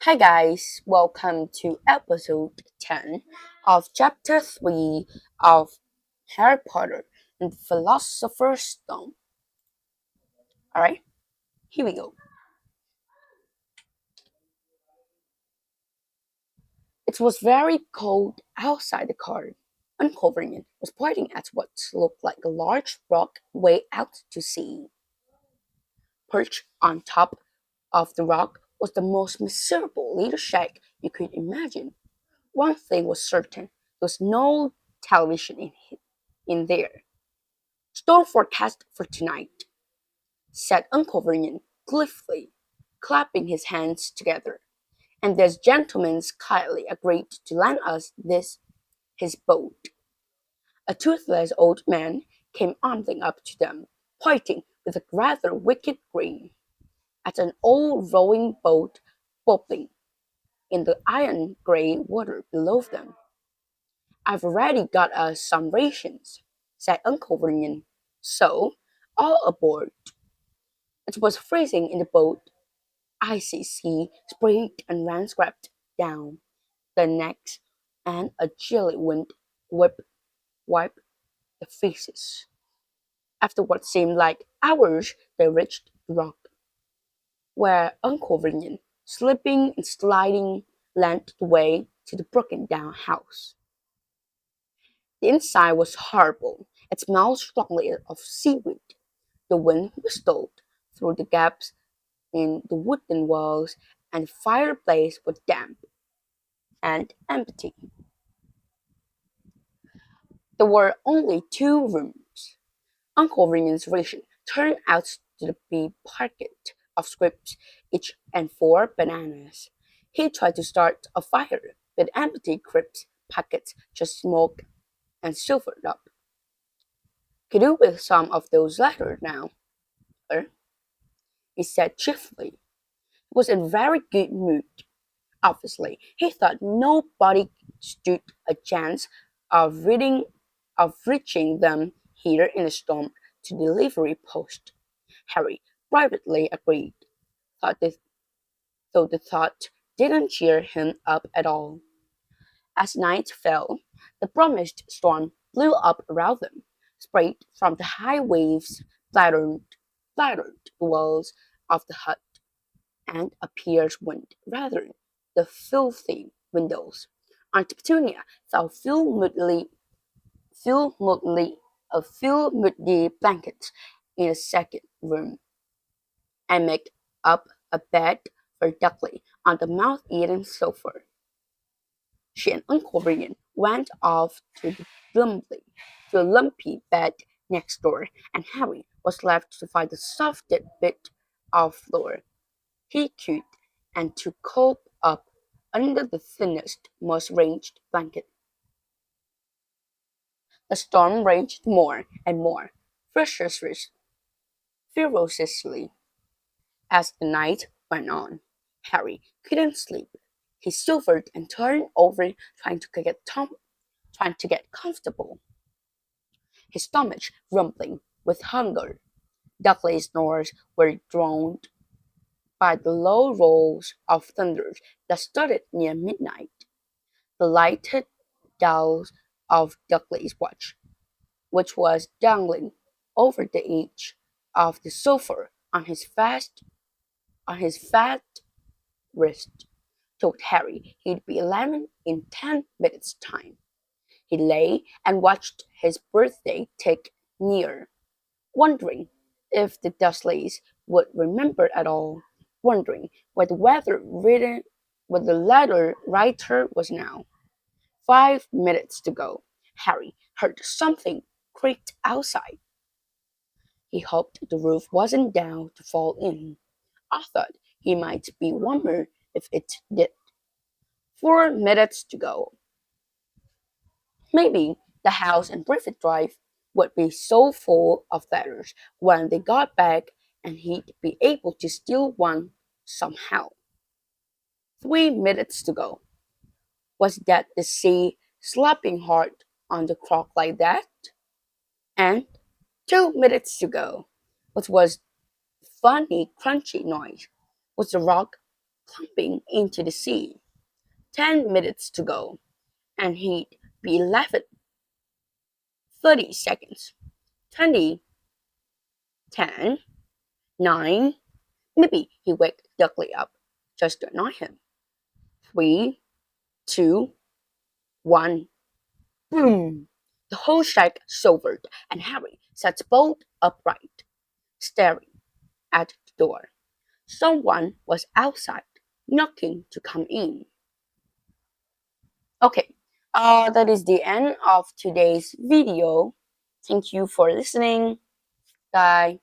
Hi guys, welcome to episode 10 of chapter 3 of Harry Potter and the Philosopher's Stone. Alright, here we go. It was very cold outside the car. Uncovering it was pointing at what looked like a large rock way out to sea. Perched on top of the rock was the most miserable little shack you could imagine. One thing was certain, there was no television in there. "Storm forecast for tonight," said Uncle Vernon gleefully, clapping his hands together. "And this gentleman's kindly agreed to lend us his boat." A toothless old man came ambling up to them, pointing with a rather wicked grin at an old rowing boat bobbing in the iron-grey water below them. "I've already got us some rations," said Uncle Vernon, "so all aboard." It was freezing in the boat. Icy sea sprayed and ran scraped down their necks, and a chilly wind wiped their faces. After what seemed like hours, they reached the rock, where Uncle Vernon, slipping and sliding, led the way to the broken-down house. The inside was horrible. It smelled strongly of seaweed. The wind whistled through the gaps in the wooden walls, and the fireplace was damp and empty. There were only two rooms. Uncle Vernon's ration turned out to be a packet of scripts each and 4 bananas. He tried to start a fire, but empty crisp packets just smoked and silvered up. "Could do with some of those letters now, sir," he said cheerfully. He was in a very good mood. Obviously, he thought nobody stood a chance of reaching them here in the storm to delivery post. Harry privately agreed, though the thought didn't cheer him up at all. As night fell, the promised storm blew up around them, sprayed from the high waves, flattered the walls of the hut, and a pierced wind rattled the filthy windows. Aunt Petunia thought Phil moody blankets in the second room, and made up a bed for Dudley on the mouth-eating sofa. She and Uncle Vernon went off to the lumpy bed next door, and Harry was left to find the softest bit of floor he could and to cope up under the thinnest, most ranged blanket. The storm raged more and more ferociously as the night went on. Harry couldn't sleep. He shivered and turned over trying to get comfortable, his stomach rumbling with hunger. Dudley's snores were drowned by the low rolls of thunder that started near midnight. The lighted dial of Dudley's watch, which was dangling over the edge of the sofa on his fat wrist, told Harry he'd be 11 in 10 minutes' time. He lay and watched his birthday tick near, wondering if the Dursleys would remember at all, wondering where the letter writer was now. 5 minutes to go. Harry heard something creak outside. He hoped the roof wasn't down to fall in. I thought he might be warmer if it did. 4 minutes to go. Maybe the house and Griffith Drive would be so full of letters when they got back, and he'd be able to steal one somehow. 3 minutes to go. Was that the sea slapping hard on the clock like that? And 2 minutes to go. What was the funny crunchy noise? Was the rock clumping into the sea. 10 minutes to go, and he'd be 11. 30 seconds. 20. 10. 9. Maybe he waked Dudley up just to annoy him. 3, 2, 1. Boom! The whole shack shivered, and Harry sat bolt upright, staring at the door. Someone was outside, knocking to come in. Okay, that is the end of today's video. Thank you for listening. Bye.